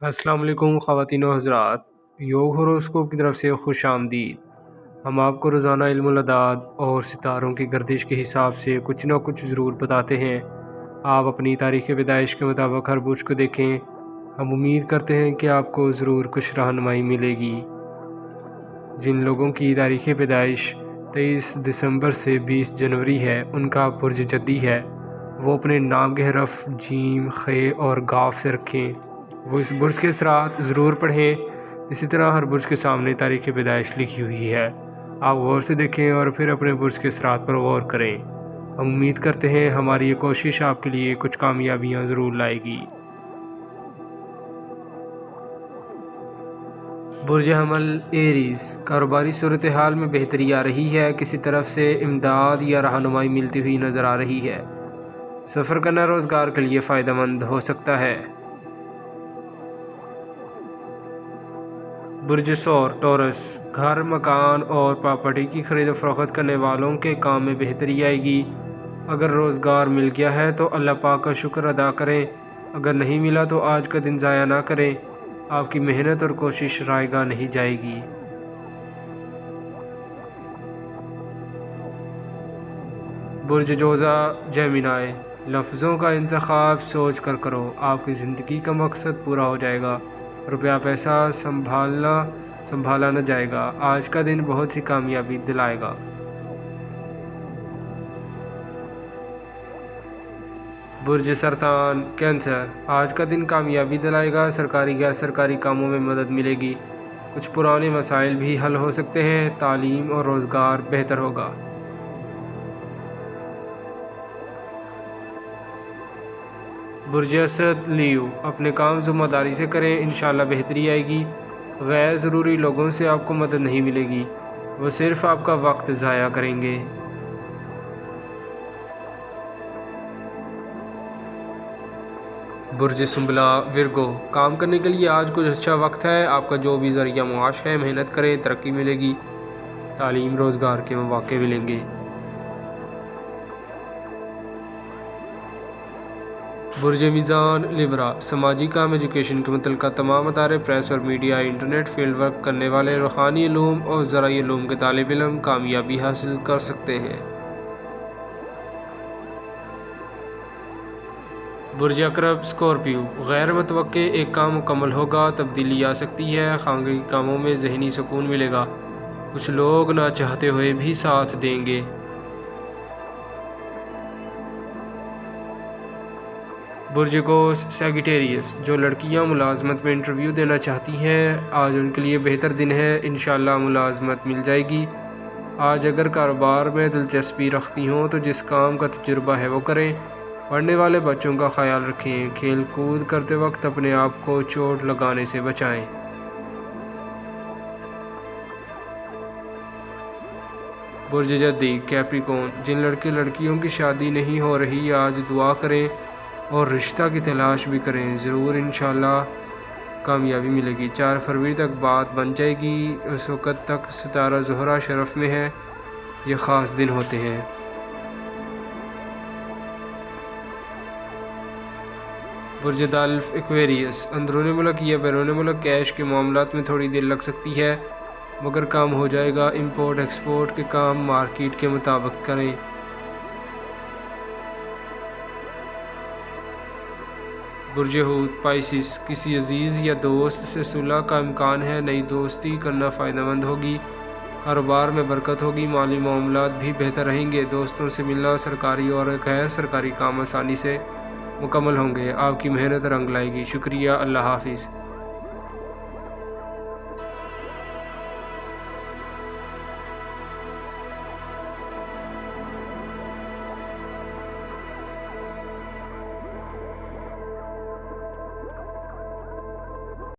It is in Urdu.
السلام علیکم خواتین و حضرات، یوگ ہوروسکوپ کی طرف سے خوش آمدید۔ ہم آپ کو روزانہ علم الاعداد اور ستاروں کی گردش کے حساب سے کچھ نہ کچھ ضرور بتاتے ہیں۔ آپ اپنی تاریخ پیدائش کے مطابق ہر برج کو دیکھیں۔ ہم امید کرتے ہیں کہ آپ کو ضرور کچھ رہنمائی ملے گی۔ جن لوگوں کی تاریخ پیدائش 23 دسمبر سے 20 جنوری ہے، ان کا برج جدی ہے، وہ اپنے نام کے حرف جیم، خ اور گاف سے رکھیں۔ وہ اس برج کے اثرات ضرور پڑھیں۔ اسی طرح ہر برج کے سامنے تاریخ پیدائش لکھی ہوئی ہے، آپ غور سے دیکھیں اور پھر اپنے برج کے اثرات پر غور کریں۔ ہم امید کرتے ہیں ہماری یہ کوشش آپ کے لیے کچھ کامیابیاں ضرور لائے گی۔ برج حمل ایریز، کاروباری صورتحال میں بہتری آ رہی ہے، کسی طرف سے امداد یا رہنمائی ملتی ہوئی نظر آ رہی ہے۔ سفر کرنا روزگار کے لیے فائدہ مند ہو سکتا ہے۔ برج ثور ٹورس، گھر، مکان اور پراپرٹی کی خرید و فروخت کرنے والوں کے کام میں بہتری آئے گی۔ اگر روزگار مل گیا ہے تو اللہ پاک کا شکر ادا کریں، اگر نہیں ملا تو آج کا دن ضائع نہ کریں، آپ کی محنت اور کوشش رائے گاہ نہیں جائے گی۔ برج جوزہ جیمنائی، لفظوں کا انتخاب سوچ کر کرو، آپ کی زندگی کا مقصد پورا ہو جائے گا، روپیہ پیسہ سنبھالا نہ جائے گا، آج کا دن بہت سی کامیابی دلائے گا۔ برج سرطان کینسر، آج کا دن کامیابی دلائے گا، سرکاری غیر سرکاری کاموں میں مدد ملے گی، کچھ پرانے مسائل بھی حل ہو سکتے ہیں، تعلیم اور روزگار بہتر ہوگا۔ برج اسد لیو، اپنے کام ذمہ داری سے کریں، انشاءاللہ بہتری آئے گی، غیر ضروری لوگوں سے آپ کو مدد نہیں ملے گی، وہ صرف آپ کا وقت ضائع کریں گے۔ برج سنبلا ورگو، کام کرنے کے لیے آج کچھ اچھا وقت ہے، آپ کا جو بھی ذریعہ معاش ہے محنت کریں، ترقی ملے گی، تعلیم روزگار کے مواقع ملیں گے۔ برج میزان لبرا، سماجی کام، ایجوکیشن کے متعلقہ تمام ادارے، پریس اور میڈیا، انٹرنیٹ، فیلڈ ورک کرنے والے، روحانی علوم اور زرعی علوم کے طالب علم کامیابی حاصل کر سکتے ہیں۔ برج عقرب اسکارپیو، غیر متوقع ایک کام مکمل ہوگا، تبدیلی آ سکتی ہے، خانگی کاموں میں ذہنی سکون ملے گا، کچھ لوگ نہ چاہتے ہوئے بھی ساتھ دیں گے۔ برج قوس سیگیٹیریس، جو لڑکیاں ملازمت میں انٹرویو دینا چاہتی ہیں، آج ان کے لیے بہتر دن ہے، انشاءاللہ ملازمت مل جائے گی۔ آج اگر کاروبار میں دلچسپی رکھتی ہوں تو جس کام کا تجربہ ہے وہ کریں، پڑھنے والے بچوں کا خیال رکھیں، کھیل کود کرتے وقت اپنے آپ کو چوٹ لگانے سے بچائیں۔ برج جدی کیپریکون، جن لڑکے لڑکیوں کی شادی نہیں ہو رہی آج دعا کریں اور رشتہ کی تلاش بھی کریں، ضرور انشاءاللہ کامیابی ملے گی۔ 4 فروری تک بات بن جائے گی، اس وقت تک ستارہ زہرہ شرف میں ہے، یہ خاص دن ہوتے ہیں۔ برج دلف ایکویریس، اندرون ملک یا بیرون ملک کیش کے معاملات میں تھوڑی دیر لگ سکتی ہے، مگر کام ہو جائے گا، امپورٹ ایکسپورٹ کے کام مارکیٹ کے مطابق کریں۔ برج حوت پائسس، کسی عزیز یا دوست سے صلح کا امکان ہے، نئی دوستی کرنا فائدہ مند ہوگی، کاروبار میں برکت ہوگی، مالی معاملات بھی بہتر رہیں گے، دوستوں سے ملنا، سرکاری اور غیر سرکاری کام آسانی سے مکمل ہوں گے، آپ کی محنت رنگ لائے گی، شکریہ، اللہ حافظ۔